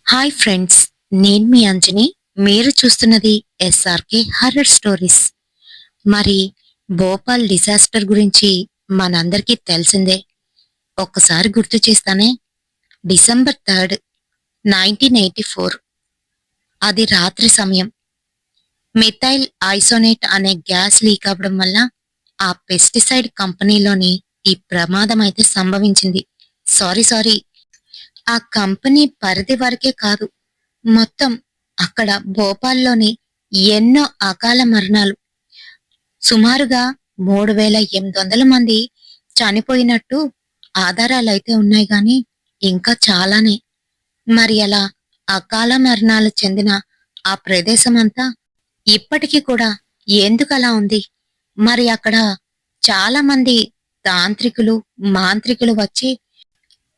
Hi friends, నేను మీ అంజని. మీరు చూస్తున్నది ఎస్ఆర్కే హర్రర్ స్టోరీస్. మరి భోపాల్ డిజాస్టర్ గురించి మనందరికీ తెలిసిందే. ఒక్కసారి గుర్తు చేస్తానే. డిసెంబర్ 3, 1984. అది రాత్రి సమయం. మిథైల్ ఐసోనేట్ అనే గ్యాస్ లీక్ అవ్వడం వల్ల ఆ పెస్టిసైడ్ కంపెనీలోని ఈ ప్రమాదం అయితే సంభవించింది. సారీ, ఆ కంపెనీ పరిధి వరకే కాదు, మొత్తం అక్కడ భోపాల్లోని ఎన్నో అకాల మరణాలు, సుమారుగా 3800 మంది చనిపోయినట్టు ఆధారాలైతే ఉన్నాయి గాని ఇంకా చాలానే. మరి అలా అకాల మరణాలు చెందిన ఆ ప్రదేశం అంతా ఇప్పటికీ కూడా ఎందుకలా ఉంది? మరి అక్కడ చాలా మంది తాంత్రికులు, మాంత్రికులు వచ్చి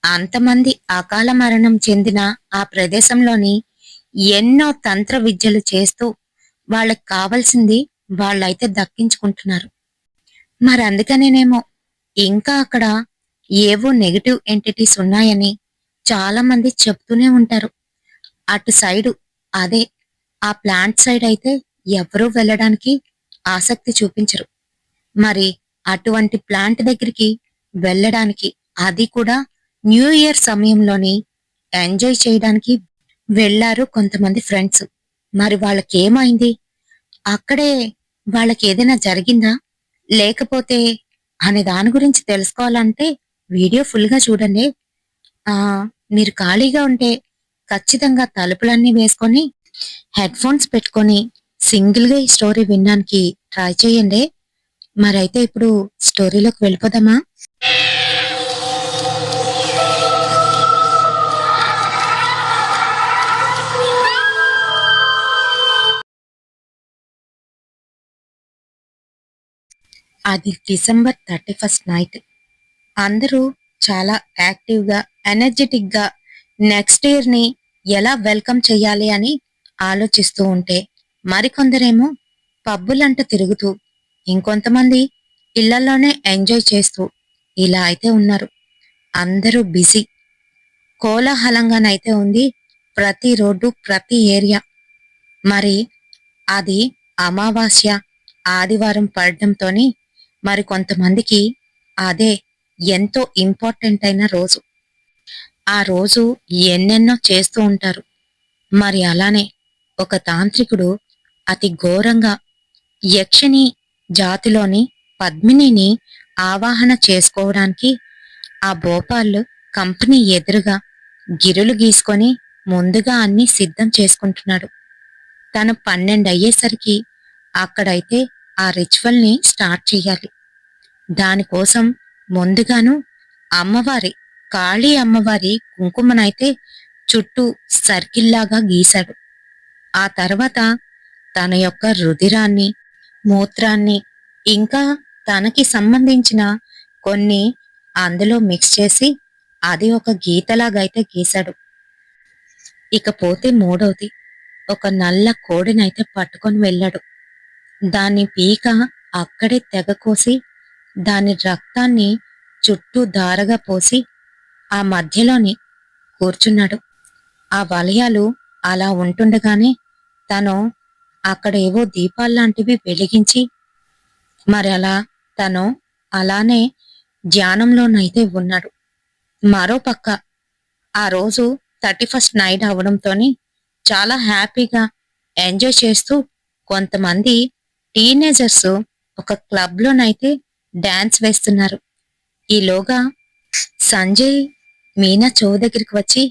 అంతమంది అకాల మరణం చెందిన ఆ ప్రదేశంలోని ఎన్నో తంత్ర విద్యలు చేస్తూ వాళ్ళకి కావలసింది వాళ్ళైతే దక్కించుకుంటున్నారు. మరి అందుకనేనేమో ఇంకా అక్కడ ఏవో నెగటివ్ ఎంటిటీస్ ఉన్నాయని చాలా మంది చెప్తూనే ఉంటారు. అటు సైడు, అదే ఆ ప్లాంట్ సైడ్ అయితే ఎవరూ వెళ్ళడానికి ఆసక్తి చూపించరు. మరి అటువంటి ప్లాంట్ దగ్గరికి వెళ్ళడానికి, అది కూడా న్యూ ఇయర్ సమయంలోని ఎంజాయ్ చేయడానికి వెళ్ళారు కొంతమంది ఫ్రెండ్స్. మరి వాళ్ళకేమైంది? అక్కడే వాళ్ళకి ఏదైనా జరిగిందా, లేకపోతే అనే దాని గురించి తెలుసుకోవాలంటే వీడియో ఫుల్గా చూడండి. ఆ మీరు ఖాళీగా ఉంటే ఖచ్చితంగా తలుపులన్నీ వేసుకొని హెడ్ ఫోన్స్ పెట్టుకొని సింగిల్గా ఈ స్టోరీ వినడానికి ట్రై చేయండి. మరైతే ఇప్పుడు స్టోరీలోకి వెళ్ళిపోదామా? అది December 31 నైట్. అందరూ చాలా యాక్టివ్గా, ఎనర్జెటిక్గా నెక్స్ట్ ఇయర్ని ఎలా వెల్కమ్ చెయ్యాలి అని ఆలోచిస్తూ ఉంటే, మరికొందరేమో పబ్బులంట తిరుగుతూ, ఇంకొంతమంది ఇళ్లలోనే ఎంజాయ్ చేస్తూ ఇలా అయితే ఉన్నారు. అందరూ బిజీ, కోలాహలంగానైతే ఉంది ప్రతి రోడ్డు, ప్రతి ఏరియా. మరి అది అమావాస్య ఆదివారం పడడంతోని మరి కొంతమందికి అదే ఎంతో ఇంపార్టెంట్ అయిన రోజు. ఆ రోజు ఎన్నెన్నో చేస్తూ ఉంటారు. మరి అలానే ఒక తాంత్రికుడు అతి ఘోరంగా యక్షిని జాతిలోని పద్మినిని ఆవాహన చేసుకోవడానికి ఆ భోపాల్ కంపెనీ ఎదురుగా గిరులు గీసుకొని ముందుగా అన్ని సిద్ధం చేసుకుంటున్నాడు. తను 12 అయ్యేసరికి అక్కడైతే ఆ రిచువల్ని స్టార్ట్ చేయాలి. దానికోసం ముందుగాను అమ్మవారి, కాళీ అమ్మవారి కుంకుమనైతే చుట్టూ సర్కిల్లాగా గీశాడు. ఆ తర్వాత తన యొక్క రుధిరాన్ని, మూత్రాన్ని, ఇంకా తనకి సంబంధించిన కొన్ని అందులో మిక్స్ చేసి అది ఒక గీతలాగైతే గీశాడు. ఇకపోతే మూడవది, ఒక నల్ల కోడినైతే పట్టుకొని వెళ్ళాడు. దాని పీక అక్కడే తెగ కోసి దాని రక్తాన్ని చుట్టూ ధారగా పోసి ఆ మధ్యలోని కూర్చున్నాడు. ఆ వలయాలు అలా ఉంటుండగానే తను అక్కడ ఏవో దీపాల్లాంటివి వెలిగించి మరి అలా తను అలానే ధ్యానంలోనైతే ఉన్నాడు. మరోపక్క ఆ రోజు 31 నైట్ అవడంతోని చాలా హ్యాపీగా ఎంజాయ్ చేస్తూ కొంతమంది టీనేజర్స్ ఒక క్లబ్లోనైతే డాన్స్ వేస్తున్నారు. ఈలోగా సంజయ్ మీనా చెవు దగ్గరికి వచ్చి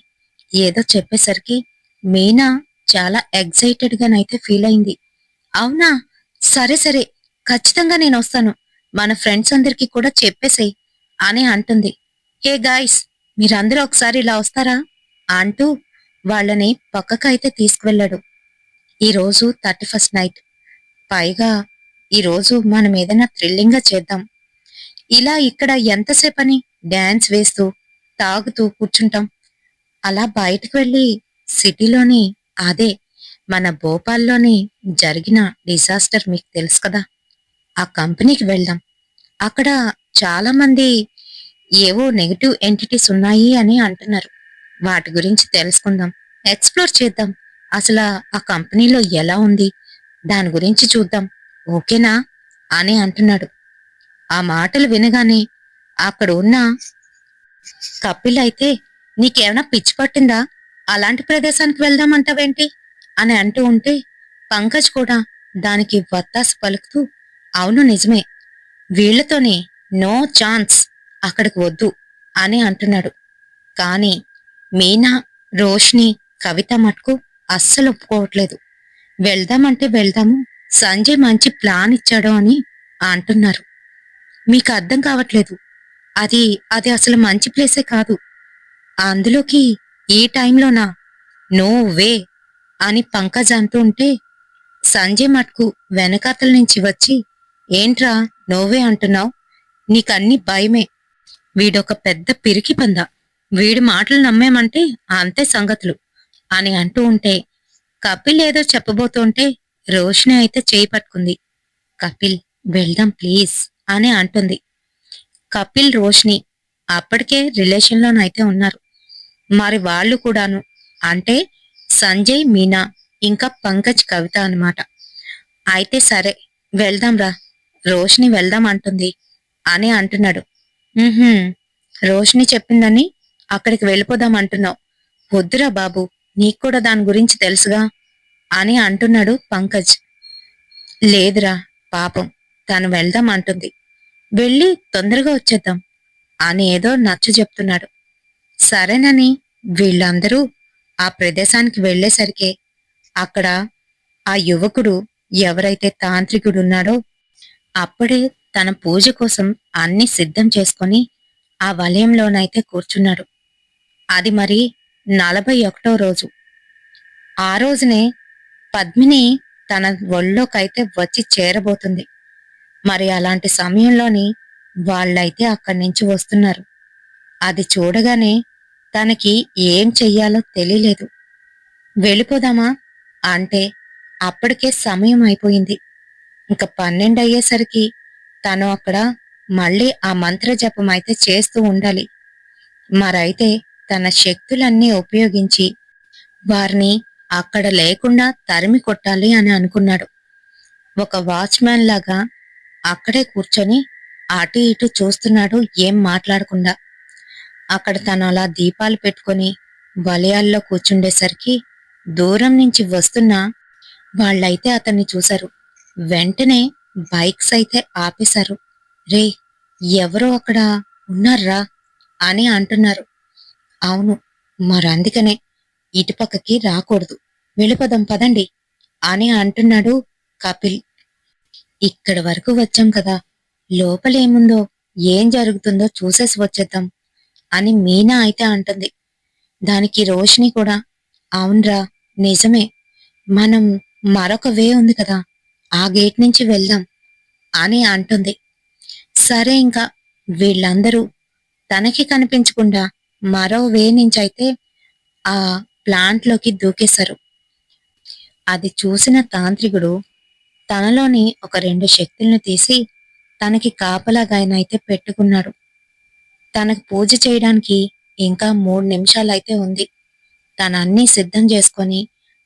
ఏదో చెప్పేసరికి మీనా చాలా ఎగ్జైటెడ్ గానైతే ఫీల్ అయింది. అవునా, సరే, ఖచ్చితంగా నేను వస్తాను, మన ఫ్రెండ్స్ అందరికీ కూడా చెప్పేసేయ్ అని అంటుంది. హే గాయ్స్, మీరందరూ ఒకసారి ఇలా వస్తారా అంటూ వాళ్ళని పక్కకైతే తీసుకువెళ్ళాడు. ఈరోజు 31 నైట్, పైగా ఈరోజు మనం ఏదైనా థ్రిల్లింగ్ గా చేద్దాం. ఇలా ఇక్కడ ఎంతసేపని డాన్స్ వేస్తూ తాగుతూ కూర్చుంటాం. అలా బయటకు వెళ్ళి సిటీలోని, అదే మన భోపాల్లోని జరిగిన డిజాస్టర్ మీకు తెలుసు కదా, ఆ కంపెనీకి వెళ్దాం. అక్కడ చాలా మంది ఏవో నెగటివ్ ఎంటిటీస్ ఉన్నాయి అని అంటున్నారు. వాటి గురించి తెలుసుకుందాం. ఎక్స్‌ప్లోర్ చేద్దాం. అసల ఆ కంపెనీలో ఎలా ఉంది? దాని గురించి చూద్దాం. ఓకేనా?" అని అంటున్నాడు. ఆ మాటలు వినగానే అక్కడ ఉన్న కపిల్ అయితే, "నీకేమైనా పిచ్చి పట్టిందా? అలాంటి ప్రదేశానికి వెళ్దామంటావేంటి?" అని అంటూ ఉంటే, పంకజ్ కూడా దానికి వత్తాసు పలుకుతూ, "అవును నిజమే. వీళ్ళతోనే నో ఛాన్స్. అక్కడికి వద్దు" అని అంటున్నాడు. కానీ మీనా, రోష్ని, కవిత మటుకు అస్సలు ఒప్పుకోవట్లేదు. వెళ్దామంటే వెళ్దాము. సంజయ్ మంచి ప్లాన్ ఇచ్చాడు అని అంటున్నారు. మీకు అర్థం కావట్లేదు. అది అది అసలు మంచి ప్లేసే కాదు. అందులోకి ఈ టైంలోనా? నో వే అని పంకజ్ అంటూ ఉంటే సంజయ్ మటుకు వెనకాతల నుంచి వచ్చి, ఏంట్రా నోవే అంటున్నావు? నీకన్నీ భయమే. వీడొక పెద్ద పిరికి పంద. వీడి మాటలు నమ్మేమంటే అంతే సంగతులు అని అంటూ ఉంటే కపిల్ ఏదో చెప్పబోతుంటే రోషిని అయితే చేయి పట్టుకుంది. కపిల్ వెళ్దాం ప్లీజ్ అని అంటుంది. కపిల్ రోషిని అప్పటికే రిలేషన్లోనైతే ఉన్నారు. మరి వాళ్ళు కూడాను అంటే సంజయ్ మీనా ఇంకా పంకజ్ కవిత అన్నమాట. అయితే సరే వెళ్దాంరా, రోషిని వెళ్దాం అంటుంది అని అంటున్నాడు. "ఉహుం, రోషిని చెప్పిందని అక్కడికి వెళ్ళిపోదాం అంటున్నావు. వద్దురా బాబు, నీకు కూడా దాని గురించి తెలుసుగా" అని అంటున్నాడు పంకజ్. "లేదురా, పాపం తను వెళ్దాం అంటుంది. వెళ్ళి తొందరగా వచ్చేద్దాం" అని ఏదో నచ్చ చెప్తున్నాడు. సరేనని వీళ్ళందరూ ఆ ప్రదేశానికి వెళ్ళేసరికే అక్కడ ఆ యువకుడు, ఎవరైతే తాంత్రికుడున్నాడో, అప్పుడే తన పూజ కోసం అన్ని సిద్ధం చేసుకొని ఆ వలయంలోనైతే కూర్చున్నాడు. అది మరి 41వ రోజు. ఆ రోజునే పద్మిని తన ఒళ్ళోకైతే వచ్చి చేరబోతుంది. మరి అలాంటి సమయంలోని వాళ్ళైతే అక్కడి నుంచి వస్తున్నారు. అది చూడగానే తనకి ఏం చెయ్యాలో తెలియలేదు. వెళ్ళిపోదామా అంటే అప్పటికే సమయం అయిపోయింది. ఇంక 12 అయ్యేసరికి తను అక్కడ మళ్ళీ ఆ మంత్ర జపం అయితే చేస్తూ ఉండాలి. మరైతే తన శక్తులన్నీ ఉపయోగించి వారిని అక్కడ లేకుండా తరిమి కొట్టాలి అని అనుకున్నాడు. ఒక వాచ్‌మ్యాన్ లాగా అక్కడే కూర్చొని అటు ఇటు చూస్తున్నాడు, ఏం మాట్లాడకుండా. అక్కడ తను అలా దీపాలు పెట్టుకొని వలయాల్లో కూర్చుండేసరికి దూరం నుంచి వస్తున్న వాళ్ళైతే అతన్ని చూశారు. వెంటనే బైక్స్ అయితే ఆపేశారు. "రేయ్! ఎవరో అక్కడ ఉన్నార్రా" అని అంటున్నారు. "అవును, మరందుకనే ఇటుపక్కకి రాకూడదు. వెళ్ళిపోదాం పదండి" అని అంటున్నాడు కపిల్. "ఇక్కడి వరకు వచ్చాం కదా, లోపలేముందో ఏం జరుగుతుందో చూసేసి వచ్చేద్దాం" అని మీనా అయితే అంటుంది. దానికి రోషిని కూడా, "అవునరా, నిజమే. మనం మరొక వే ఉంది కదా, ఆ గేట్ నుంచి వెళ్దాం" అని అంటుంది. సరే ఇంకా వీళ్ళందరూ తనకి కనిపించకుండా మరో వే నుంచైతే ఆ ప్లాంట్లోకి దూకేశారు. అది చూసిన తాంత్రికుడు తనలోని ఒక 2 శక్తులను తీసి తనకి కాపలాగాయనైతే పెట్టుకున్నాడు. తనకు పూజ చేయడానికి ఇంకా 3 నిమిషాలైతే ఉంది. తనన్నీ సిద్ధం చేసుకొని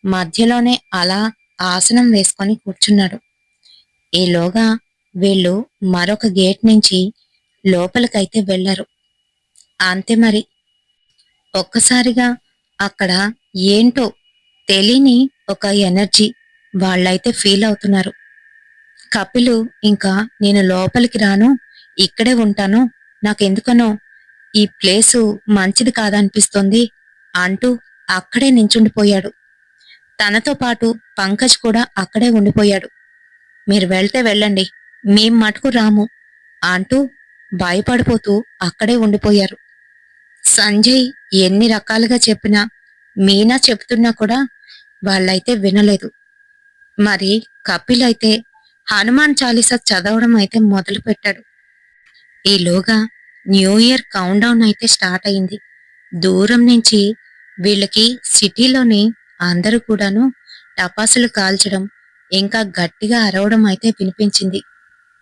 మధ్యలోనే అలా ఆసనం వేసుకొని కూర్చున్నాడు. ఈలోగా వీళ్ళు మరొక గేట్ నుంచి లోపలికైతే వెళ్లారు. అంతే మరి. ఒక్కసారిగా అక్కడ ఏంటో తెలియని ఒక ఎనర్జీ వాళ్ళైతే ఫీల్ అవుతున్నారు. కపిలు ఇంకా, "నేను లోపలికి రాను, ఇక్కడే ఉంటాను. నాకెందుకనో ఈ ప్లేసు మంచిది కాదనిపిస్తోంది" అంటూ అక్కడే నించుండిపోయాడు. తనతో పాటు పంకజ్ కూడా అక్కడే ఉండిపోయాడు. "మీరు వెళ్తే వెళ్ళండి, మేం మటుకు రాము" అంటూ భయపడిపోతూ అక్కడే ఉండిపోయారు. సంజయ్ ఎన్ని రకాలుగా చెప్పినా, మీనా చెప్తున్నా కూడా వాళ్ళైతే వినలేదు. మరి కపిల్ అయితే హనుమాన్ చాలీసా చదవడం అయితే మొదలుపెట్టాడు. ఈలోగా న్యూ ఇయర్ కౌంట్ డౌన్ అయితే స్టార్ట్ అయింది. దూరం నుంచి వీళ్ళకి సిటీలోని అందరూ కూడాను టపాసులు కాల్చడం, ఇంకా గట్టిగా అరవడం అయితే వినిపించింది.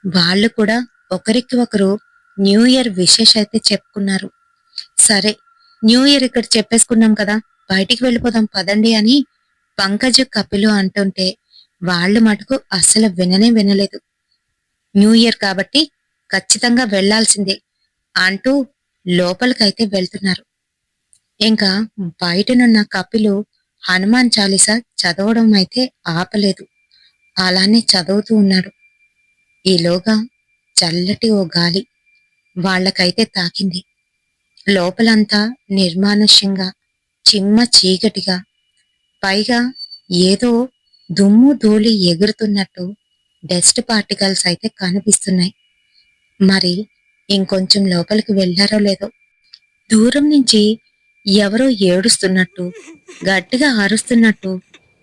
వాళ్ళు కూడా ఒకరికి ఒకరు న్యూ ఇయర్ విషెస్ అయితే చెప్పుకున్నారు. సరే, న్యూ ఇయర్ ఇక్కడ చెప్పేసుకున్నాం కదా, బయటికి వెళ్ళిపోదాం పదండి అని పంకజ్ కపిలు అంటుంటే వాళ్ళు మటుకు అస్సలు విననే వినలేదు. న్యూ ఇయర్ కాబట్టి ఖచ్చితంగా వెళ్లాల్సిందే అంటూ లోపలికైతే వెళ్తున్నారు. ఇంకా బయటనున్న కపిలు హనుమాన్ చాలీసా చదవడం అయితే ఆపలేదు. అలానే చదువుతూ ఉన్నాడు. ఈలోగా చల్లటి ఓ గాలి వాళ్ళకైతే తాకింది. లోపలంతా నిర్మానుష్యంగా, చిమ్మ చీకటిగా, పైగా ఏదో దుమ్ము ధూళి ఎగురుతున్నట్టు డస్ట్ పార్టికల్స్ అయితే కనిపిస్తున్నాయి. మరి ఇంకొంచెం లోపలికి వెళ్లారో లేదో దూరం నుంచి ఎవరో ఏడుస్తున్నట్టు, గట్టిగా అరుస్తున్నట్టు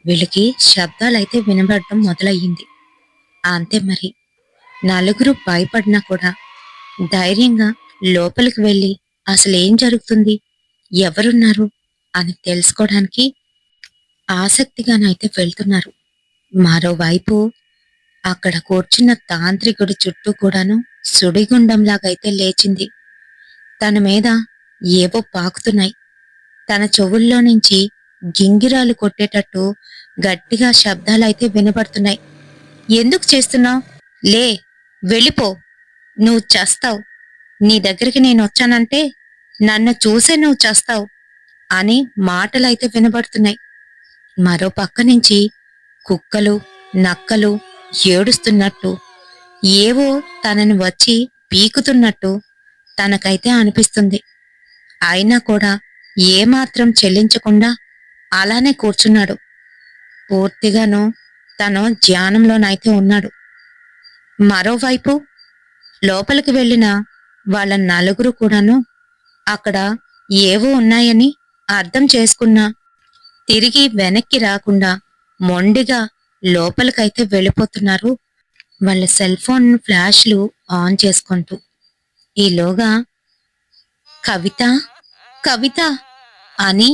వీళ్ళకి శబ్దాలైతే వినబడటం మొదలయ్యింది. అంతే మరి. నలుగురు భయపడినా కూడా ధైర్యంగా లోపలికి వెళ్ళి అసలేం జరుగుతుంది, ఎవరున్నారు అని తెలుసుకోవడానికి ఆసక్తిగానైతే వెళ్తున్నారు. మరోవైపు అక్కడ కూర్చున్న తాంత్రికుడి చుట్టూ కూడాను సుడిగుండంలాగైతే లేచింది. తన మీద ఏవో పాకుతున్నాయి. తన చెవుల్లో నుంచి గింగిరాలు కొట్టేటట్టు గట్టిగా శబ్దాలైతే వినబడుతున్నాయి. ఎందుకు చేస్తున్నావు? లే, వెళ్ళిపో, నువ్వు చస్తావు, నీ దగ్గరికి నేనొచ్చానంటే నన్ను చూసే నువ్వు చస్తావు అని మాటలైతే వినబడుతున్నాయి. మరో పక్క నుంచి కుక్కలు, నక్కలు ఏడుస్తున్నట్టు, ఏవో తనని వచ్చి పీకుతున్నట్టు తనకైతే అనిపిస్తుంది. అయినా కూడా ఏమాత్రం చెల్లించకుండా అలానే కూర్చున్నాడు. పూర్తిగాను తను ధ్యానంలోనైతే ఉన్నాడు. మరోవైపు లోపలికి వెళ్ళిన వాళ్ళ నలుగురు కూడాను అక్కడ ఏవో ఉన్నాయని అర్థం చేసుకున్నా తిరిగి వెనక్కి రాకుండా మొండిగా లోపలికైతే వెళ్ళిపోతున్నారు, వాళ్ళ సెల్ ఫోన్ ఫ్లాష్లు ఆన్ చేసుకుంటూ. ఈలోగా కవిత, కవిత అని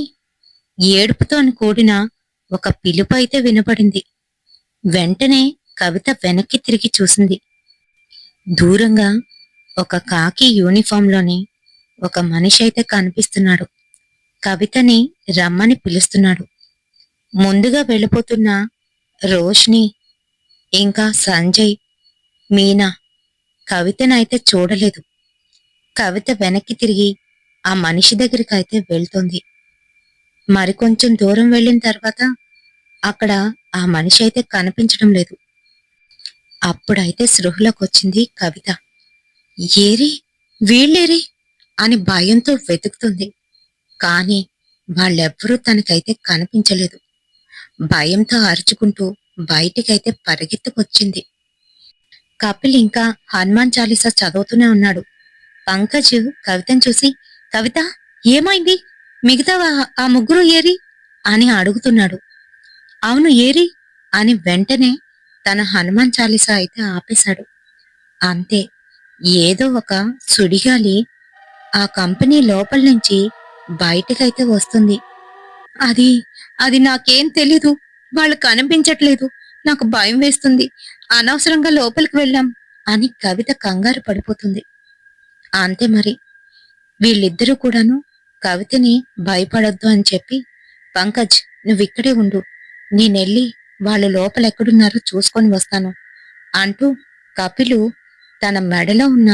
ఏడుపుతో కూడిన ఒక పిలుపు అయితే వినపడింది. వెంటనే కవిత వెనక్కి తిరిగి చూసింది. దూరంగా ఒక కాకి యూనిఫాంలోని ఒక మనిషి అయితే కనిపిస్తున్నాడు. కవితని రమ్మని పిలుస్తున్నాడు. ముందుగా వెళ్ళిపోతున్న రోష్ని, ఇంకా సంజయ్, మీనా కవితనైతే చూడలేదు. కవిత వెనక్కి తిరిగి ఆ మనిషి దగ్గరికి అయితే వెళ్తుంది. మరికొంచెం దూరం వెళ్ళిన తర్వాత అక్కడ ఆ మనిషి అయితే కనిపించడం లేదు. అప్పుడైతే స్పృహలోకి వచ్చింది కవిత. ఏరి, వీళ్ళేరి అని భయంతో వెతుకుతుంది. కాని వాళ్ళెవ్వరూ తనకైతే కనిపించలేదు. భయంతో అరుచుకుంటూ బయటికైతే పరిగెత్తుకొచ్చింది. కపిల్ ఇంకా హనుమాన్ చాలీసా చదువుతూనే ఉన్నాడు. పంకజ్ కవితను చూసి, కవిత ఏమైంది, మిగతా ఆ ముగ్గురు ఏరి అని అడుగుతున్నాడు. అవును, ఏరి అని వెంటనే తన హనుమాన్ చాలీసా అయితే ఆపేశాడు. అంతే, ఏదో ఒక సుడిగాలి ఆ కంపెనీ లోపల నుంచి బయటకైతే వస్తుంది. అది అది నాకేం తెలీదు, వాళ్ళు కనిపించట్లేదు, నాకు భయం వేస్తుంది, అనవసరంగా లోపలికి వెళ్ళాం అని కవిత కంగారు పడిపోతుంది. అంతే మరి. వీళ్ళిద్దరూ కూడాను కవితని భయపడొద్దు అని చెప్పి, పంకజ్ నువ్విక్కడే ఉండు, నేనెళ్ళి వాళ్ళు లోపలెక్కడున్నారో చూసుకొని వస్తాను అంటూ కపిలు తన మెడలో ఉన్న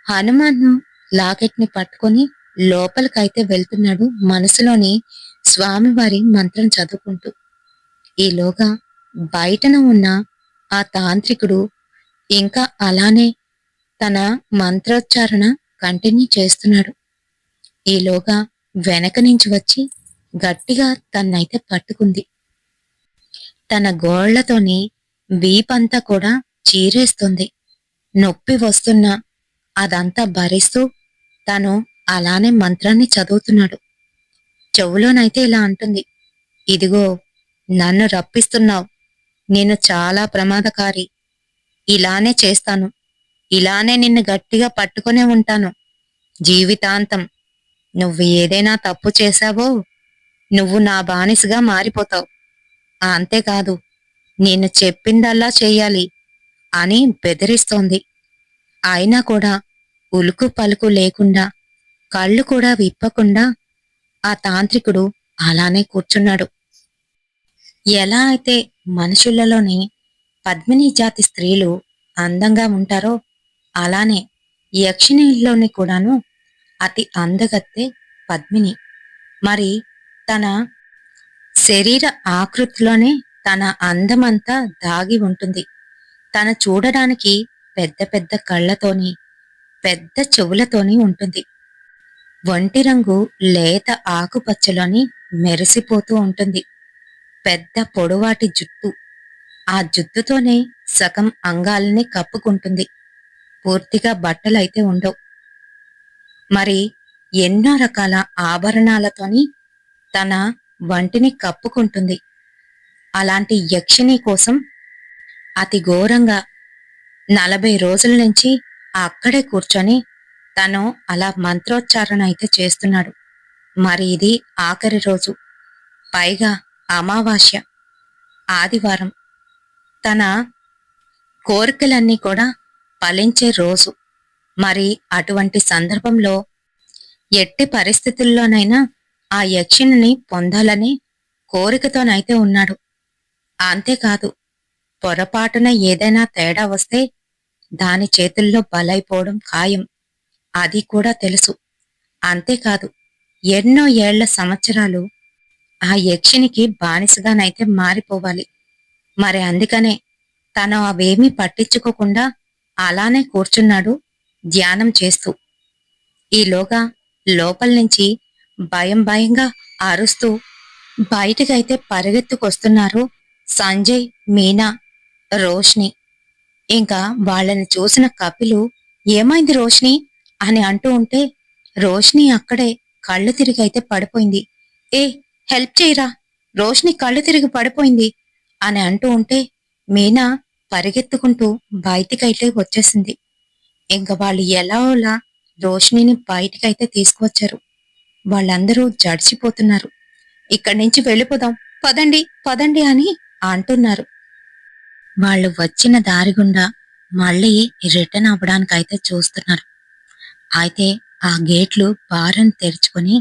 హనుమాన్ లాకెట్ని పట్టుకొని లోపలికైతే వెళ్తున్నాడు, మనసులోని స్వామివారి మంత్రం చదువుకుంటూ. ఈలోగా బయటన ఉన్న ఆ తాంత్రికుడు ఇంకా అలానే తన మంత్రోచ్చారణ కంటిన్యూ చేస్తున్నాడు. ఈలోగా వెనక నుంచి వచ్చి గట్టిగా తన్నైతే పట్టుకుంది. తన గోళ్లతోని వీపంతా కూడా చీరేస్తుంది. నొప్పి వస్తున్నా అదంతా భరిస్తూ తను అలానే మంత్రాన్ని చదువుతున్నాడు. చెవులోనైతే ఇలా అంటుంది, ఇదిగో నన్ను రప్పిస్తున్నావు, నేను చాలా ప్రమాదకారి, ఇలానే చేస్తాను, ఇలానే నిన్ను గట్టిగా పట్టుకునే ఉంటాను జీవితాంతం. నువ్వు ఏదైనా తప్పు చేశావో నువ్వు నా బానిసగా మారిపోతావు, అంతేకాదు నేను చెప్పిందల్లా చెయ్యాలి అని బెదిరిస్తోంది. అయినా కూడా ఉలుకు పలుకు లేకుండా, కళ్ళు కూడా విప్పకుండా ఆ తాంత్రికుడు అలానే కూర్చున్నాడు. ఎలా అయితే మనుషులలోని పద్మిని జాతి స్త్రీలు అందంగా ఉంటారో అలానే యక్షిణిలోని కూడాను అతి అందగత్తె పద్మిని. మరి తన శరీర ఆకృతిలోనే తన అందమంతా దాగి ఉంటుంది. తన చూడడానికి పెద్ద పెద్ద కళ్ళతోని పెద్ద చెవులతోని ఉంటుంది. ఒంటి రంగు లేత ఆకుపచ్చలోని మెరిసిపోతూ ఉంటుంది. పెద్ద పొడవాటి జుట్టు. ఆ జుట్టుతోనే సగం అంగాల్ని కప్పుకుంటుంది. పూర్తిగా బట్టలైతే ఉండవు. మరి ఎన్నో రకాల ఆభరణాలతోని తన వంటిని కప్పుకుంటుంది. అలాంటి యక్షిణి కోసం అతి ఘోరంగా 40 రోజుల నుంచి అక్కడే కూర్చొని తను అలా మంత్రోచ్చారణ అయితే చేస్తున్నాడు. మరి ఇది ఆఖరి రోజు, పైగా అమావాస్య, ఆదివారం. తన కోరికలన్నీ కూడా ఫలించే రోజు. మరి అటువంటి సందర్భంలో ఎట్టి పరిస్థితుల్లోనైనా ఆ యక్షిణిని పొందాలని కోరికతోనైతే ఉన్నాడు. అంతేకాదు, పొరపాటున ఏదైనా తేడా వస్తే దాని చేతుల్లో బలైపోవడం ఖాయం. అది కూడా తెలుసు. అంతేకాదు, ఎన్నో ఏళ్ల సంవత్సరాలు ఆ యక్షినికి బానిసగానైతే మారిపోవాలి. మరి అందుకనే తను అవేమీ పట్టించుకోకుండా అలానే కూర్చున్నాడు ధ్యానం చేస్తూ. ఈలోగా లోపల నుంచి భయం భయంగా అరుస్తూ బయటకైతే పరిగెత్తుకొస్తున్నారు సంజయ్, మీనా, రోష్ని. ఇంకా వాళ్ళని చూసిన కపిలు ఏమైంది రోష్ని అని అంటూ ఉంటే రోష్ని అక్కడే కళ్ళు తిరిగైతే పడిపోయింది. ఏ, హెల్ప్ చేయరా, రోష్ని కళ్ళు తిరిగి పడిపోయింది అని అంటూ ఉంటే మీనా పరిగెత్తుకుంటూ బయటికైతే వచ్చేసింది. ఇంక వాళ్ళు ఎలాగోలా రోష్నిని బయటికైతే తీసుకువచ్చారు. వాళ్ళందరూ జడిసిపోతున్నారు. ఇక్కడి నుంచి వెళ్ళిపోదాం, పదండి పదండి అని అంటున్నారు. వాళ్ళు వచ్చిన దారి గుండా మళ్ళీ రిటర్న్ అవ్వడానికైతే చూస్తున్నారు. అయితే ఆ గేట్లు బారని తెరుచుకుని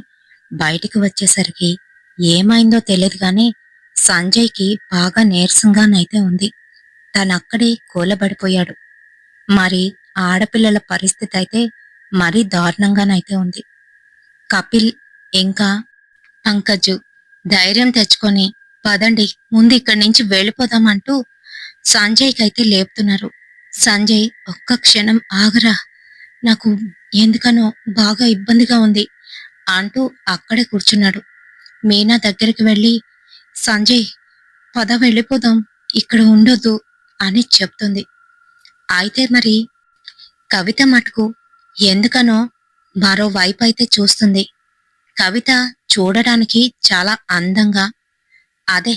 బయటికి వచ్చేసరికి ఏమైందో తెలియదు గాని సంజయ్కి బాగా నీరసంగానైతే ఉంది. తనక్కడే కూలబడిపోయాడు. మరి ఆడపిల్లల పరిస్థితి అయితే మరీ దారుణంగానైతే ఉంది. కపిల్ ఇంకా పంకజు ధైర్యం తెచ్చుకొని పదండి, ముందు ఇక్కడి నుంచి వెళ్ళిపోదామంటూ సంజయ్కి అయితే లేపుతున్నారు. సంజయ్ ఒక్క క్షణం ఆగరా, నాకు ఎందుకనో బాగా ఇబ్బందిగా ఉంది అంటూ అక్కడే కూర్చున్నాడు. మీనా దగ్గరికి వెళ్ళి సంజయ్ పద వెళ్ళిపోదాం, ఇక్కడ ఉండొద్దు అని చెప్తుంది. అయితే మరి కవిత మటుకు ఎందుకనో మరోవైపు అయితే చూస్తుంది. కవిత చూడడానికి చాలా అందంగా, అదే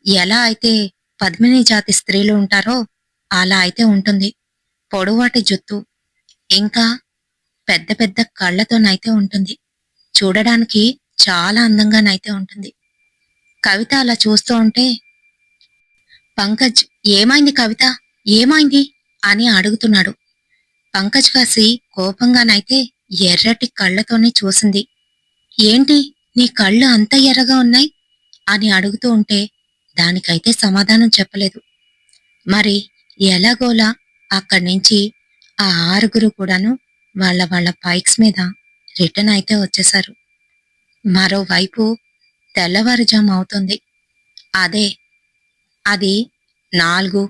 ఎలా అయితే పద్మిని జాతి స్త్రీలు ఉంటారో అలా అయితే ఉంటుంది. పొడవాటి జుత్తు, ఇంకా పెద్ద పెద్ద కళ్ళతోనైతే ఉంటుంది. చూడడానికి చాలా అందంగానైతే ఉంటుంది. కవిత అలా చూస్తూ ఉంటే పంకజ్ ఏమైంది కవిత, ఏమైంది అని అడుగుతున్నాడు. పంకజ్ కాసి కోపంగానైతే ఎర్రటి కళ్ళతోనే చూసింది. ఏంటి, నీ కళ్ళు అంత ఎర్రగా ఉన్నాయి అని అడుగుతూ ఉంటే దానికైతే సమాధానం చెప్పలేదు. మరి ఎలాగోలా అక్కడి నుంచి ఆ ఆరుగురు కూడాను వాళ్ళ వాళ్ళ బైక్స్ మీద రిటర్న్ అయితే వచ్చేశారు. మరోవైపు తెల్లవారుజాము అవుతుంది. అదే అది 4,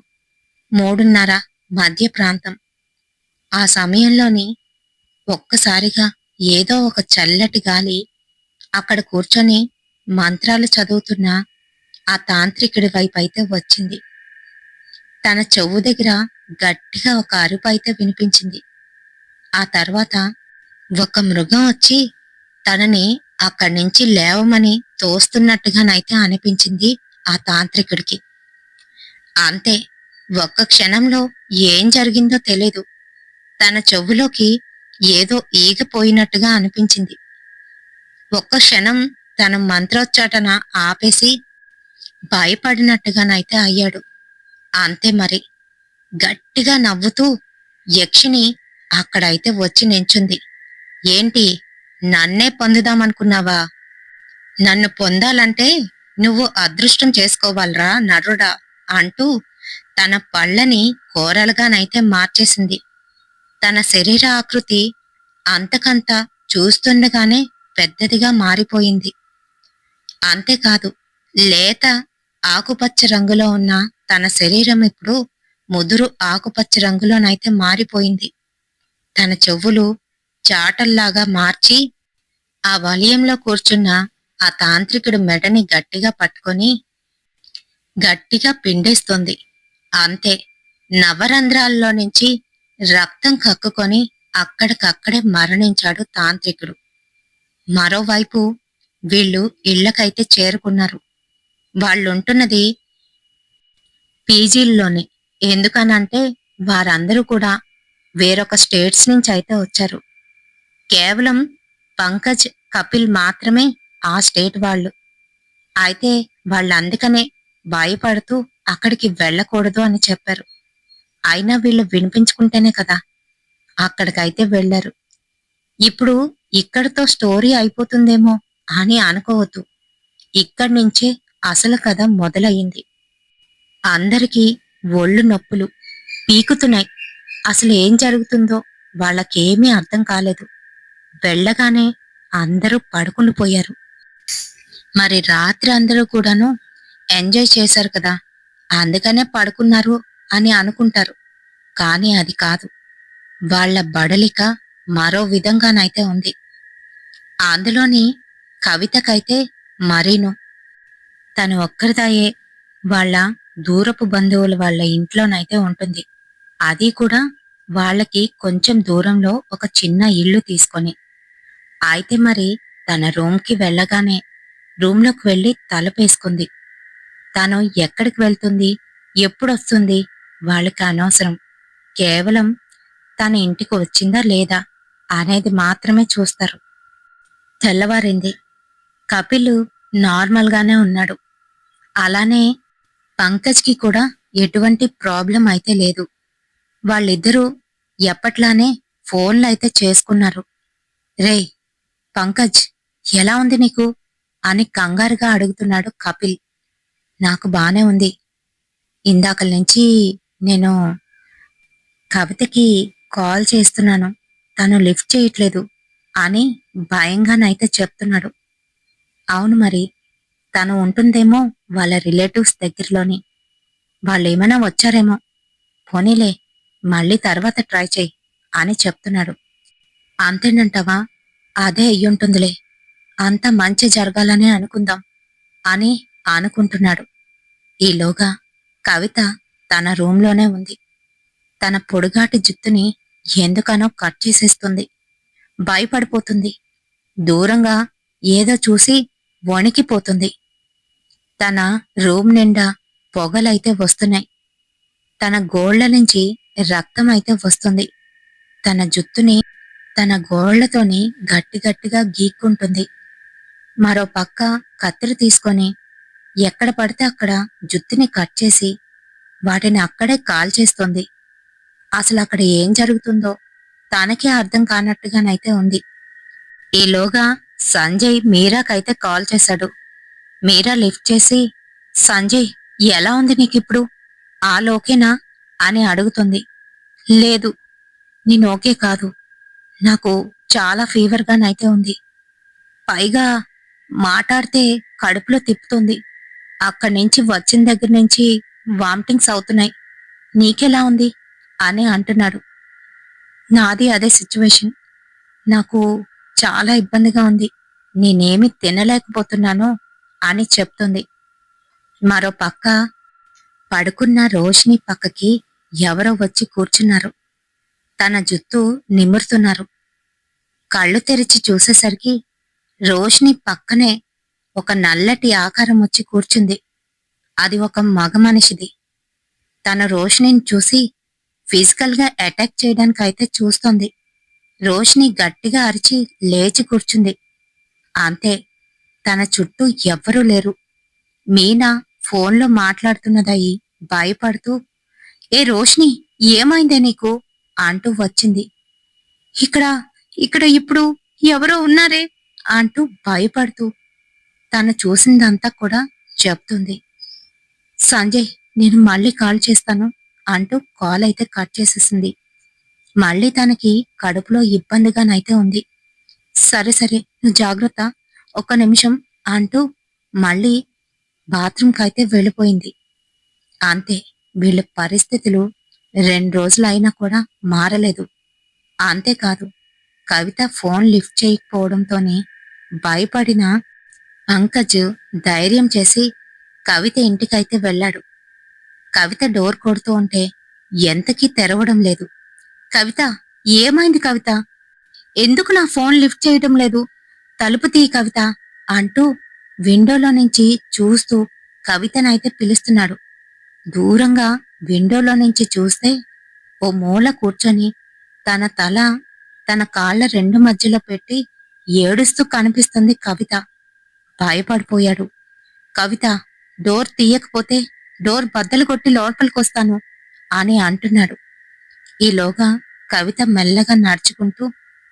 3:30 మధ్య ప్రాంతం. ఆ సమయంలోని ఒక్కసారిగా ఏదో ఒక చల్లటి గాలి అక్కడ కూర్చొని మంత్రాలు చదువుతున్న ఆ తాంత్రికుడి వైపు అయితే వచ్చింది. తన చెవు దగ్గర గట్టిగా ఒక అరుపు అయితే వినిపించింది. ఆ తర్వాత ఒక మృగం వచ్చి తనని అక్కడి నుంచి లేవమని తోస్తున్నట్టుగానైతే అనిపించింది ఆ తాంత్రికుడికి. అంతే, ఒక్క క్షణంలో ఏం జరిగిందో తెలీదు. తన చెవులోకి ఏదో ఈగపోయినట్టుగా అనిపించింది. ఒక్క క్షణం తన మంత్రోచ్చాటన ఆపేసి భయపడినట్టుగానైతే అయ్యాడు. అంతే మరి, గట్టిగా నవ్వుతూ యక్షిని అక్కడైతే వచ్చి నించుంది. ఏంటి, నన్నే పొందుదామనుకున్నావా? నన్ను పొందాలంటే నువ్వు అదృష్టం చేసుకోవాలరా నరుడా అంటూ తన పళ్ళని కోరలుగానైతే మార్చేసింది. తన శరీర ఆకృతి అంతకంత చూస్తుండగానే పెద్దదిగా మారిపోయింది. అంతేకాదు, లేత ఆకుపచ్చ రంగులో ఉన్న తన శరీరం ఇప్పుడు ముదురు ఆకుపచ్చ రంగులోనైతే మారిపోయింది. తన చెవులు చాటల్లాగా మార్చి ఆ వలయంలో కూర్చున్న ఆ తాంత్రికుడు మెడని గట్టిగా పట్టుకొని గట్టిగా పిండేస్తుంది. అంతే, నవరంధ్రాల్లో నుంచి రక్తం కక్కుకొని అక్కడికక్కడే మరణించాడు తాంత్రికుడు. మరోవైపు వీళ్ళు ఇళ్లకైతే చేరుకున్నారు. వాళ్ళుంటున్నది పీజీల్లోనే. ఎందుకనంటే వారందరూ కూడా వేరొక స్టేట్స్ నుంచి అయితే వచ్చారు. కేవలం పంకజ్, కపిల్ మాత్రమే ఆ స్టేట్ వాళ్ళు. అయితే వాళ్ళందుకనే భయపడుతూ అక్కడికి వెళ్ళకూడదు అని చెప్పారు. అయినా వీళ్ళు వినిపించుకుంటేనే కదా అక్కడికైతే వెళ్లారు. ఇప్పుడు ఇక్కడితో స్టోరీ అయిపోతుందేమో అని అనుకోవద్దు. ఇక్కడి నుంచే అసలు కథ మొదలయ్యింది. అందరికీ ఒళ్ళు నొప్పులు పీకుతున్నాయి. అసలు ఏం జరుగుతుందో వాళ్ళకేమీ అర్థం కాలేదు. వెళ్ళగానే అందరూ పడుకుని పోయారు. మరి రాత్రి అందరూ కూడాను ఎంజాయ్ చేశారు కదా, అందుకనే పడుకున్నారు అని అనుకుంటారు. కానీ అది కాదు. వాళ్ళ బడలిక మరో విధంగానైతే ఉంది. అందులోని కవితకైతే మరీను. తను ఒక్కరిదాయే వాళ్ళ దూరపు బంధువుల వాళ్ళ ఇంట్లోనైతే ఉంటుంది. అది కూడా వాళ్ళకి కొంచెం దూరంలో ఒక చిన్న ఇల్లు తీసుకొని. అయితే మరి తన రూమ్కి వెళ్ళగానే రూమ్లోకి వెళ్ళి తలుపేసుకుంది. తను ఎక్కడికి వెళ్తుంది, ఎప్పుడొస్తుంది వాళ్ళకి అనవసరం. కేవలం తన ఇంటికి వచ్చిందా లేదా అనేది మాత్రమే చూస్తారు. తెల్లవారింది. కపిల్ నార్మల్గానే ఉన్నాడు. అలానే పంకజ్కి కూడా ఎటువంటి ప్రాబ్లం అయితే లేదు. వాళ్ళిద్దరూ ఎప్పట్లానే ఫోన్లు అయితే చేసుకున్నారు. రేయ్ పంకజ్, ఎలా ఉంది నీకు అని కంగారుగా అడుగుతున్నాడు కపిల్. నాకు బానే ఉంది. ఇందాకల నుంచి నేను కవితకి కాల్ చేస్తున్నాను, తను లిఫ్ట్ చేయట్లేదు అని భయంగానైతే చెప్తున్నాడు. అవును మరి, తను ఉంటుందేమో వాళ్ళ రిలేటివ్స్ దగ్గరలోని. వాళ్ళేమైనా వచ్చారేమో, పోనీలే మళ్ళీ తర్వాత ట్రై చెయ్యి అని చెప్తున్నాడు. అంతేనంటావా? అదే అయ్యుంటుందిలే, అంత మంచి జరగాలనే అనుకుందాం అని అనుకుంటున్నాడు. ఈలోగా కవిత తన రూంలోనే ఉంది. తన పొడుగాటి జుత్తుని ఎందుకనో కట్ చేసేస్తుంది. భయపడిపోతుంది. దూరంగా ఏదో చూసి వణికిపోతుంది. తన రూమ్ నిండా పొగలైతే వస్తున్నాయి. తన గోళ్ల నుంచి రక్తం అయితే వస్తుంది. తన జుత్తుని తన గోళ్లతోని గట్టిగట్టిగా గీక్కుంటుంది. మరో పక్క కత్తిరి తీసుకొని ఎక్కడ పడితే అక్కడ జుత్తుని కట్ చేసి వాటిని అక్కడే కాల్చేస్తుంది. అసలు అక్కడ ఏం జరుగుతుందో తనకే అర్థం కానట్టుగానైతే ఉంది. ఈలోగా సంజయ్ మీరాకైతే కాల్ చేశాడు. మీరా లిఫ్ట్ చేసి, సంజయ్ ఎలా ఉంది నీకిప్పుడు, ఆలోకేనా అని అడుగుతుంది. లేదు, నేను ఓకే కాదు. నాకు చాలా ఫీవర్గానైతే ఉంది. పైగా మాట్లాడితే కడుపులో తిప్పుతుంది. అక్కడి నుంచి వచ్చిన దగ్గర నుంచి వామిటింగ్స్ అవుతున్నాయి. నీకెలా ఉంది అని అంటున్నాడు. నాది అదే సిచ్యువేషన్. నాకు చాలా ఇబ్బందిగా ఉంది. నేనేమి తినలేకపోతున్నాను అని చెప్తుంది. మరో పక్క పడుకున్న రోషిని పక్కకి ఎవరో వచ్చి కూర్చున్నారు. తన జుత్తు నిమురుతున్నారు. కళ్ళు తెరిచి చూసేసరికి రోషిని పక్కనే ఒక నల్లటి ఆకారం వచ్చి కూర్చుంది. అది ఒక మగ మనిషిది. తన రోషినిని చూసి ఫిజికల్ గా అటాక్ చేయడానికైతే చూస్తోంది. రోషిని గట్టిగా అరిచి లేచి కూర్చుంది. అంతే, తన చుట్టూ ఎవ్వరూ లేరు. మీనా ఫోన్లో మాట్లాడుతున్నదయి భయపడుతూ, ఏ రోషిని, ఏమైందే నీకు అంటూ వచ్చింది. ఇక్కడ ఇక్కడ ఇప్పుడు ఎవరో ఉన్నారే అంటూ భయపడుతూ, తను చూసిందంతా కూడా చెప్తుంది. సంజయ్, నేను మళ్ళీ కాల్ చేస్తాను అంటూ కాల్ అయితే కట్ చేసేసింది. మళ్ళీ తనకి కడుపులో ఇబ్బందిగానైతే ఉంది. సరే సరే, నువ్వు జాగ్రత్త, ఒక్క నిమిషం అంటూ మళ్ళీ బాత్రూంకైతే వెళ్ళిపోయింది. అంతే, వీళ్ళ పరిస్థితులు 2 రోజులైనా కూడా మారలేదు. అంతేకాదు, కవిత ఫోన్ లిఫ్ట్ చేయకపోవడంతోనే భయపడిన పంకజ్ ధైర్యం చేసి కవిత ఇంటికైతే వెళ్ళాడు. కవిత డోర్ కొడుతూ ఉంటే ఎంతకీ తెరవడం లేదు. కవిత, ఏమైంది కవిత? ఎందుకు నా ఫోన్ లిఫ్ట్ చేయడం లేదు? తలుపు తీ కవిత అంటూ విండోలో నుంచి చూస్తూ కవితనైతే పిలుస్తున్నాడు. దూరంగా విండోలో నుంచి చూస్తే ఓ మూల కూర్చొని తన తల తన కాళ్ల 2 మధ్యలో పెట్టి ఏడుస్తూ కనిపిస్తుంది కవిత. భయపడిపోయాడు. కవిత, డోర్ తీయకపోతే డోర్ బద్దలు కొట్టి లోపలికొస్తాను అని అంటున్నాడు. ఈలోగా కవిత మెల్లగా నడుచుకుంటూ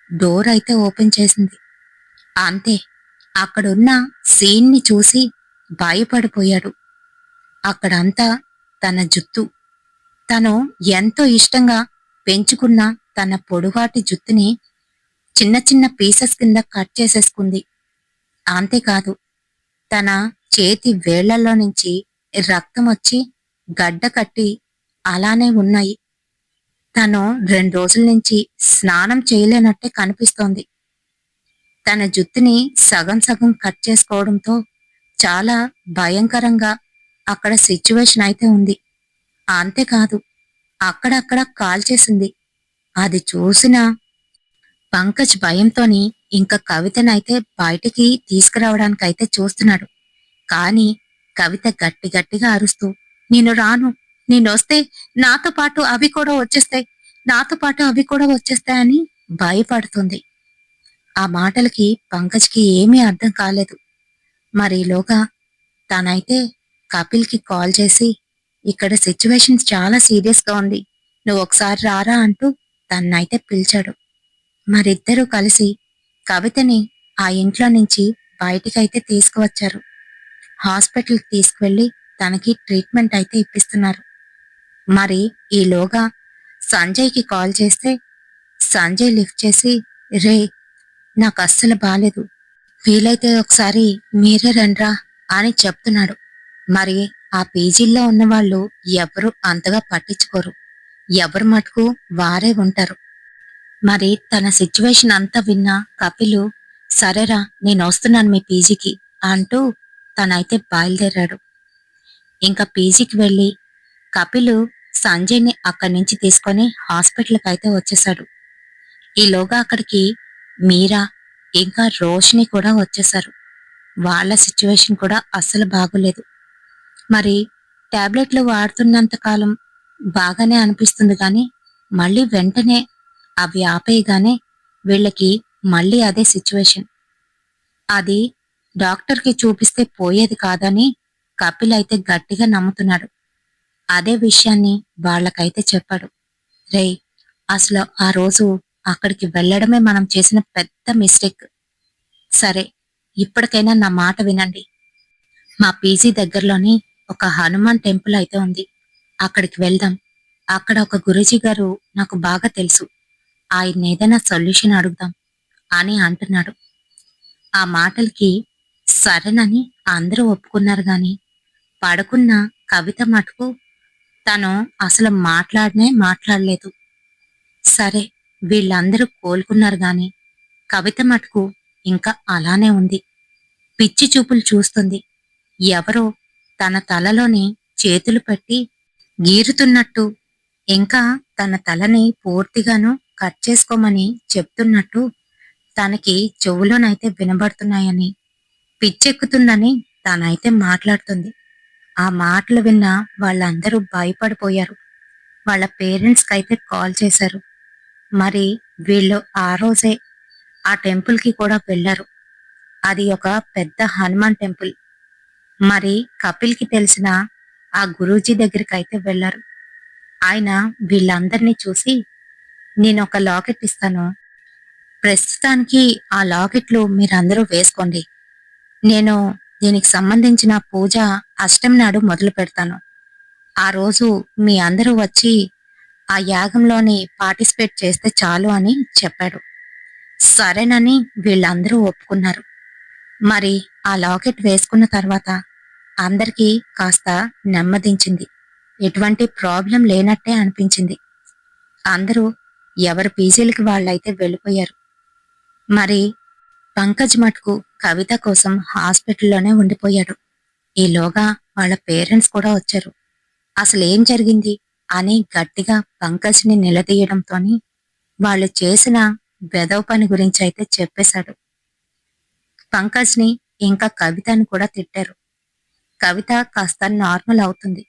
డోర్ అయితే ఓపెన్ చేసింది. అంతే, అక్కడున్న సీన్ని చూసి భయపడిపోయాడు. అక్కడంతా తన జుత్తు. తను ఎంతో ఇష్టంగా పెంచుకున్న తన పొడుగాటి జుత్తుని చిన్న చిన్న పీసెస్ కింద కట్ చేసేసుకుంది. అంతేకాదు, తన చేతి వేళ్లలో నుంచి రక్తం వచ్చి గడ్డ కట్టి అలానే ఉన్నాయి. తను 2 రోజుల నుంచి స్నానం చేయలేనట్టే కనిపిస్తోంది. తన జుత్తుని సగం సగం కట్ చేసుకోవడంతో చాలా భయంకరంగా అక్కడ సిచ్యువేషన్ అయితే ఉంది. అంతేకాదు, అక్కడక్కడ కాల్చేసింది. అది చూసిన పంకజ్ భయంతోని ఇంకా కవితనైతే బయటికి తీసుకురావడానికైతే చూస్తున్నాడు. కాని కవిత గట్టి గట్టిగా అరుస్తూ, నేను రాను, నేనొస్తే నాతో పాటు అవి కూడా వచ్చేస్తాయి, నాతో పాటు అవి కూడా వచ్చేస్తాయని భయపడుతుంది. ఆ మాటలకి పంకజ్కి ఏమీ అర్థం కాలేదు. మరీలోగా తనైతే కపిల్కి కాల్ చేసి, ఇక్కడ సిచ్యువేషన్ చాలా సీరియస్గా ఉంది, నువ్వు ఒకసారి రారా అంటూ తన్నైతే పిలిచాడు. మరిద్దరూ కలిసి కవితని ఆ ఇంట్లో నుంచి బయటికైతే తీసుకువచ్చారు. హాస్పిటల్కి తీసుకువెళ్లి తనకి ట్రీట్మెంట్ అయితే ఇప్పిస్తున్నారు. మరి ఈలోగా సంజయ్కి కాల్ చేస్తే సంజయ్ లిఫ్ట్ చేసి, రే, నాకు అస్సలు బాలేదు, వీలైతే ఒకసారి మీరే రండ్రా అని చెప్తున్నాడు. మరి ఆ పీజీల్లో ఉన్నవాళ్ళు ఎవరు అంతగా పట్టించుకోరు. ఎవరు మటుకు వారే ఉంటారు. మరి తన సిచ్యువేషన్ అంతా విన్న కపిలు, సరేరా, నేను వస్తున్నాను మీ పీజీకి అంటూ తనైతే బయలుదేరాడు. ఇంకా పీజీకి వెళ్లి కపిలు సంజయ్ని అక్కడి నుంచి తీసుకొని హాస్పిటల్కి అయితే వచ్చేశాడు. ఈలోగా అక్కడికి మీరా ఇంకా రోషిని కూడా వచ్చేశారు. వాళ్ళ సిచ్యువేషన్ కూడా అస్సలు బాగోలేదు. మరి టాబ్లెట్లు వాడుతున్నంత కాలం బాగానే అనిపిస్తుంది కానీ మళ్ళీ వెంటనే అవి ఆపేయగానే వీళ్ళకి మళ్ళీ అదే సిచ్యువేషన్. అది డాక్టర్కి చూపిస్తే పోయేది కాదని కపిల్ అయితే గట్టిగా నమ్ముతున్నాడు. అదే విషయాన్ని వాళ్ళకైతే చెప్పాడు. రేయ్, అసలు ఆ రోజు అక్కడికి వెళ్ళడమే మనం చేసిన పెద్ద మిస్టేక్. సరే, ఇప్పటికైనా నా మాట వినండి. మా పీజీ దగ్గరలోని ఒక హనుమాన్ టెంపుల్ అయితే ఉంది. అక్కడికి వెళ్దాం. అక్కడ ఒక గురూజీ గారు నాకు బాగా తెలుసు. ఆయన ఏదైనా సొల్యూషన్ అడుగుదాం అని అంటున్నాడు. ఆ మాటలకి సరేనని అందరూ ఒప్పుకున్నారు గాని పడుకున్న కవిత మటుకు తను అసలు మాట్లాడలేదు. సరే, వీళ్ళందరూ కోలుకున్నారు గాని కవిత మటుకు ఇంకా అలానే ఉంది. పిచ్చి చూపులు చూస్తుంది. ఎవరో తన తలలోని చేతులు పెట్టి గీరుతున్నట్టు, ఇంకా తన తలని పూర్తిగాను కట్ చేసుకోమని చెప్తున్నట్టు తనకి చెవులోనైతే వినబడుతున్నాయని, పిచ్చెక్కుతుందని తనైతే మాట్లాడుతుంది. ఆ మాటలు విన్న వాళ్ళందరూ భయపడిపోయారు. వాళ్ళ పేరెంట్స్కి అయితే కాల్ చేశారు. మరి వీళ్ళు ఆ రోజే ఆ టెంపుల్కి కూడా వెళ్ళారు. అది ఒక పెద్ద హనుమాన్ టెంపుల్. మరి కపిల్కి తెలిసిన ఆ గురూజీ దగ్గరికి అయితే వెళ్లారు. ఆయన వీళ్ళందరినీ చూసి, నేను ఒక లాకెట్ ఇస్తాను, ప్రస్తుతానికి ఆ లాకెట్లు మీరందరూ వేసుకోండి, నేను దీనికి సంబంధించిన పూజ అష్టమి నాడు మొదలు పెడతాను. ఆ రోజు మీ అందరూ వచ్చి ఆ యాగంలోని పార్టిసిపేట్ చేస్తే చాలు అని చెప్పాడు. సరేనని వీళ్ళందరూ ఒప్పుకున్నారు. మరి ఆ లాకెట్ వేసుకున్న తర్వాత అందరికీ కాస్త నెమ్మదించింది. ఎటువంటి ప్రాబ్లం లేనట్టే అనిపించింది. అందరూ ఎవరి పీజీలకి వాళ్ళైతే వెళ్ళిపోయారు. మరి పంకజ్ మటుకు కవిత కోసం హాస్పిటల్లోనే ఉండిపోయాడు. ఈలోగా వాళ్ళ పేరెంట్స్ కూడా వచ్చారు. అసలేం జరిగింది అని గట్టిగా పంకజ్ని నిలదీయడంతోని వాళ్ళు చేసిన వెధవ పని గురించి అయితే చెప్పేశాడు. పంకజ్ని ఇంకా కవితని కూడా తిట్టారు. కవిత కాస్త నార్మల్ అవుతుంది.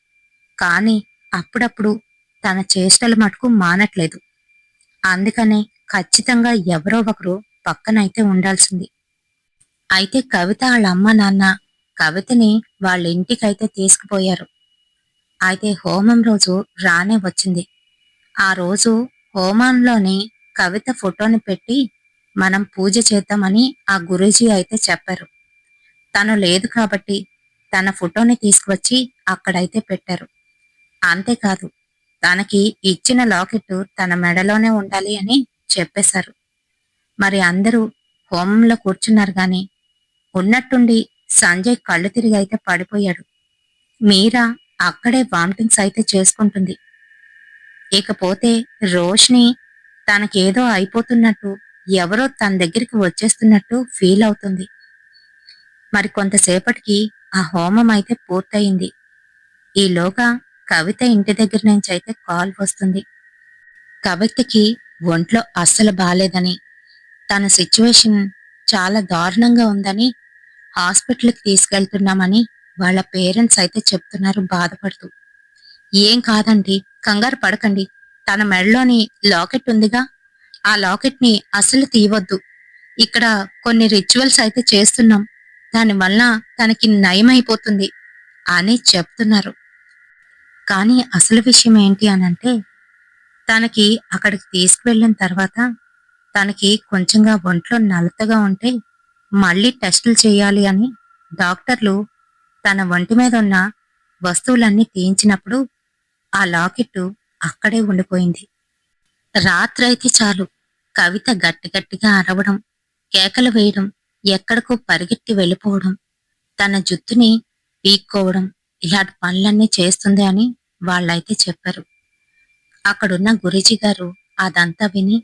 కానీ అప్పుడప్పుడు తన చేష్టలు మటుకు మానట్లేదు. అందుకనే ఖచ్చితంగా ఎవరో ఒకరు పక్కనైతే ఉండాల్సింది. అయితే కవిత వాళ్ళ అమ్మ నాన్న కవితని వాళ్ళ ఇంటికైతే తీసుకుపోయారు. అయితే హోమం రోజు రానే వచ్చింది. ఆ రోజు హోమంలోని కవిత ఫోటోని పెట్టి మనం పూజ చేద్దామని ఆ గురూజీ అయితే చెప్పారు. తను లేదు కాబట్టి తన ఫోటోని తీసుకువచ్చి అక్కడైతే పెట్టారు. అంతేకాదు, తనకి ఇచ్చిన లాకెట్టు తన మెడలోనే ఉండాలి అని చెప్పేశారు. మరి అందరూ హోమంలో కూర్చున్నారు గాని ఉన్నట్టుండి సంజయ్ కళ్ళు తిరిగి అయితే పడిపోయాడు. మీరా అక్కడే వామిటింగ్స్ అయితే చేసుకుంటుంది. ఇకపోతే రోష్ని తనకేదో అయిపోతున్నట్టు, ఎవరో తన దగ్గరికి వచ్చేస్తున్నట్టు ఫీల్ అవుతుంది. మరి కొంతసేపటికి ఆ హోమం అయితే పూర్తయింది. ఈలోగా కవిత ఇంటి దగ్గర నుంచి అయితే కాల్ వస్తుంది. కవితకి ఒంట్లో అస్సలు బాలేదని, తన సిచ్యువేషన్ చాలా దారుణంగా ఉందని హాస్పిటల్కి తీసుకెళ్తున్నామని వాళ్ళ పేరెంట్స్ అయితే చెప్తున్నారు బాధపడుతూ. ఏం కాదండి, కంగారు పడకండి. తన మెడలోని లాకెట్ ఉందిగా, ఆ లాకెట్ ని అసలు తీయవద్దు. ఇక్కడ కొన్ని రిచువల్స్ అయితే చేస్తున్నాం. దానివల్ల తనకి నయమైపోతుంది అని చెప్తున్నారు. కానీ అసలు విషయం ఏంటి అనంటే, తనకి అక్కడికి తీసుకువెళ్ళిన తర్వాత తనకి కొంచెంగా ఒంట్లో నలతగా ఉంటే మళ్ళీ టెస్టులు చేయాలి అని డాక్టర్లు తన ఒంటి మీద ఉన్న వస్తువులన్నీ తీయించినప్పుడు ఆ లాకెట్టు అక్కడే ఉండిపోయింది. రాత్రైతే చాలు కవిత గట్టి గట్టిగా అరవడం, కేకలు వేయడం, ఎక్కడికో పరిగెత్తి వెళ్ళిపోవడం, తన జుత్తుని పీక్కోవడం, ఇలాంటి పనులన్నీ చేస్తుంది అని వాళ్ళైతే చెప్పారు. అక్కడున్న గురూజీ గారు అదంతా విని,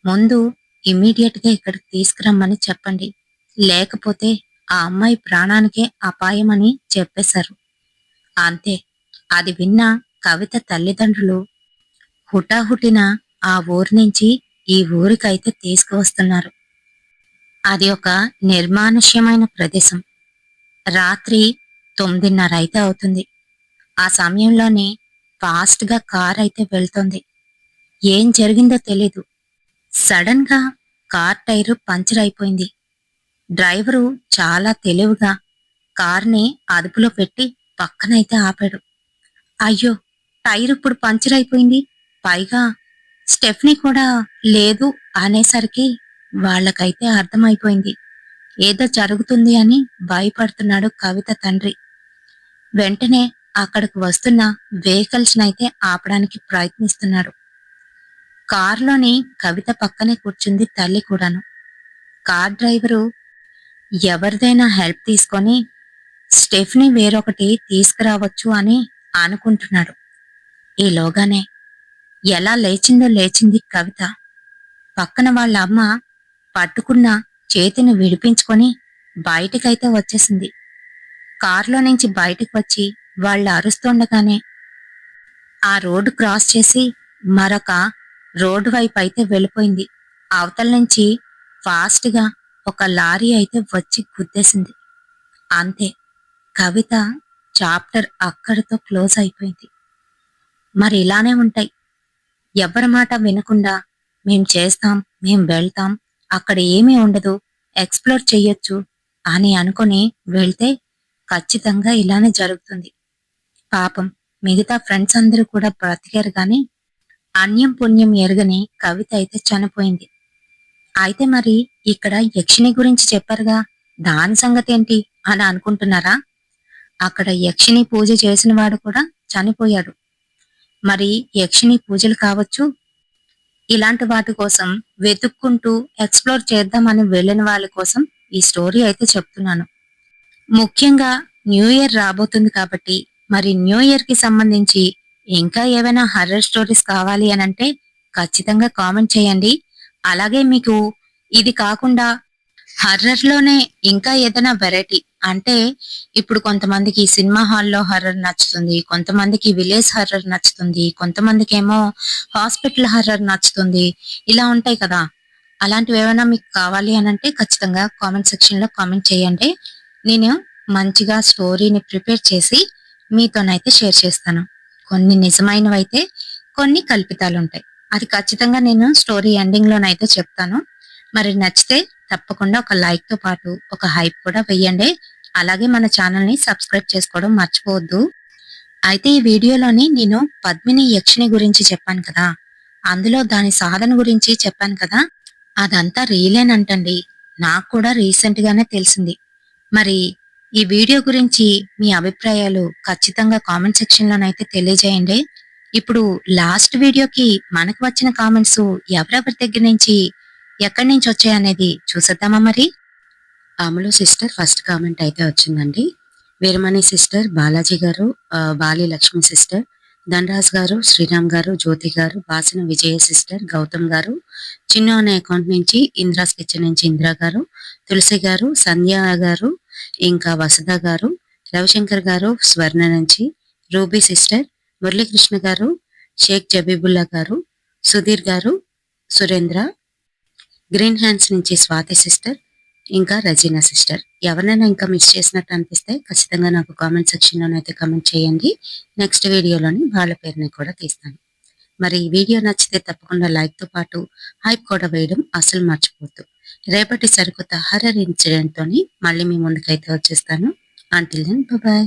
ముందు ఇమ్మీడియట్ గా ఇక్కడికి తీసుకురమ్మని చెప్పండి, లేకపోతే ఆ అమ్మాయి ప్రాణానికే అపాయమని చెప్పేశారు. అంతే. అది విన్న కవిత తల్లిదండ్రులు హుటాహుటిన ఆ ఊరి నుంచి ఈ ఊరికైతే తీసుకువస్తున్నారు. అది ఒక నిర్మానుష్యమైన ప్రదేశం. రాత్రి 9:30 అయితే అవుతుంది. ఆ సమయంలోనే ఫాస్ట్ గా కార్ అయితే వెళ్తోంది. ఏం జరిగిందో తెలీదు. సడన్ గా కార్ టైరు పంచర్ అయిపోయింది. డ్రైవరు చాలా తెలివిగా కార్ని అదుపులో పెట్టి పక్కనైతే ఆపాడు. అయ్యో, టైర్ ఇప్పుడు పంచర్ అయిపోయింది, పైగా స్టెఫ్నీ కూడా లేదు అనేసరికి వాళ్ళకైతే అర్థమైపోయింది. ఏదో జరుగుతుంది అని భయపడుతున్నాడు కవిత తండ్రి. వెంటనే అక్కడికి వస్తున్న వెహికల్స్ నైతే ఆపడానికి ప్రయత్నిస్తున్నాడు. కారులోని కవిత పక్కనే కూర్చుంది తల్లి కూడాను. కార్ డ్రైవరు ఎవరిదైనా హెల్ప్ తీసుకొని స్టెఫ్నీ వేరొకటి తీసుకురావచ్చు అని అనుకుంటున్నాడు. ఈలోగానే ఎలా లేచిందో లేచింది కవిత. పక్కన వాళ్ళ అమ్మ పట్టుకున్న చేతిని విడిపించుకొని బయటికైతే వచ్చేసింది. కారులో నుంచి బయటికి వచ్చి వాళ్ళు అరుస్తుండగానే ఆ రోడ్డు క్రాస్ చేసి మరొక రోడ్డు వైపు అయితే వెళ్ళిపోయింది. అవతల నుంచి ఫాస్ట్ గా ఒక లారీ అయితే వచ్చి గుద్దేసింది. అంతే, కవిత చాప్టర్ అక్కడితో క్లోజ్ అయిపోయింది. మరి ఇలానే ఉంటాయి. ఎవరి మాట వినకుండా మేం చేస్తాం, మేం వెళ్తాం, అక్కడ ఏమీ ఉండదు, ఎక్స్ప్లోర్ చెయ్యొచ్చు అని అనుకుని వెళ్తే ఖచ్చితంగా ఇలానే జరుగుతుంది. పాపం మిగతా ఫ్రెండ్స్ అందరూ కూడా బ్రతికారు గాని అన్యం పుణ్యం ఎరగని కవిత అయితే చనిపోయింది. అయితే మరి ఇక్కడ యక్షిని గురించి చెప్పారుగా, దాని సంగతేంటి అని అనుకుంటున్నారా? అక్కడ యక్షిని పూజ చేసిన వాడు కూడా చనిపోయాడు. మరి యక్షిని పూజలు కావచ్చు, ఇలాంటి వాటి కోసం వెతుక్కుంటూ ఎక్స్‌ప్లోర్ చేద్దామని వెళ్ళిన వాళ్ళ కోసం ఈ స్టోరీ అయితే చెప్తున్నాను. ముఖ్యంగా న్యూ ఇయర్ రాబోతుంది కాబట్టి, మరి న్యూ ఇయర్‌కి సంబంధించి ఇంకా ఏవైనా హారర్ స్టోరీస్ కావాలి అనంటే ఖచ్చితంగా కామెంట్ చేయండి. అలాగే మీకు ఇది కాకుండా హర్రర్‌లోనే ఇంకా ఏదైనా వెరైటీ అంటే ఇప్పుడు కొంతమందికి సినిమా హాల్‌లో హర్రర్ నచ్చుతుంది. కొంతమందికి విలేజ్ హర్రర్ నచ్చుతుంది. కొంతమందికేమో హాస్పిటల్ హర్రర్ నచ్చుతుంది. ఇలా ఉంటాయి కదా! అలాంటివేవైనా మీకు కావాలి అనంటే ఖచ్చితంగా కామెంట్ సెక్షన్‌లో కామెంట్ చేయండి. నేను మంచిగా స్టోరీని ప్రిపేర్ చేసి మీతోనైతే షేర్ చేస్తాను. కొన్ని నిజమైనవైతే, కొన్ని కల్పితాలుంటాయి. అది ఖచ్చితంగా నేను స్టోరీ ఎండింగ్‌లోనైతే చెప్తాను. మరి నచ్చితే తప్పకుండా ఒక లైక్‌తో పాటు ఒక హైప్ కూడా వెయ్యండి. అలాగే మన ఛానెల్‌ని సబ్స్క్రైబ్ చేసుకోవడం మర్చిపోవద్దు. అయితే ఈ వీడియోలోని నేను పద్మిని యక్షిని గురించి చెప్పాను కదా! అందులో దాని సాధన గురించి చెప్పాను కదా! అదంతా రియలేనంటండి. నాకు కూడా రీసెంట్‌గానే తెలిసింది. మరి ఈ వీడియో గురించి మీ అభిప్రాయాలు ఖచ్చితంగా కామెంట్ సెక్షన్‌లోనైతే తెలియజేయండి. ఇప్పుడు లాస్ట్ వీడియోకి మనకు వచ్చిన కామెంట్స్ ఎవరెవరి దగ్గర నుంచి, ఎక్కడి నుంచి వచ్చాయనేది చూసేద్దామా మరి? అమలు సిస్టర్ ఫస్ట్ కామెంట్ అయితే వచ్చిందండి. వీరమణి సిస్టర్, బాలాజీ గారు, బాలి లక్ష్మి సిస్టర్, ధనరాజ్ గారు, శ్రీరామ్ గారు, జ్యోతి గారు, బాసిన విజయ సిస్టర్, గౌతమ్ గారు, చిన్ను అనే అకౌంట్ నుంచి ఇంద్రాస్ కిచెన్ నుంచి ఇందిరా గారు, తులసి గారు, సంధ్య గారు, ఇంకా వసుధ గారు, రవిశంకర్ గారు స్వర్ణ నుంచి, రూబీ సిస్టర్, మురళీకృష్ణ గారు, షేక్ జబీబుల్లా గారు, సుధీర్ గారు, సురేంద్ర, గ్రీన్ హ్యాండ్స్ నుంచి స్వాతి సిస్టర్, ఇంకా రజీనా సిస్టర్. ఎవరినైనా ఇంకా మిస్ చేసినట్టు అనిపిస్తే ఖచ్చితంగా నాకు కామెంట్ సెక్షన్‌లోనైతే కామెంట్ చేయండి. నెక్స్ట్ వీడియోలోని వాళ్ళ పేరుని కూడా తీస్తాను. మరి ఈ వీడియో నచ్చితే తప్పకుండా లైక్‌తో పాటు హైప్ కూడా వేయడం అస్సలు మర్చిపోవద్దు. రేపటి సరికొత్త హారర్ ఇన్సిడెంట్‌తోని మళ్ళీ మీ ముందుకైతే వచ్చేస్తాను. Until then bye.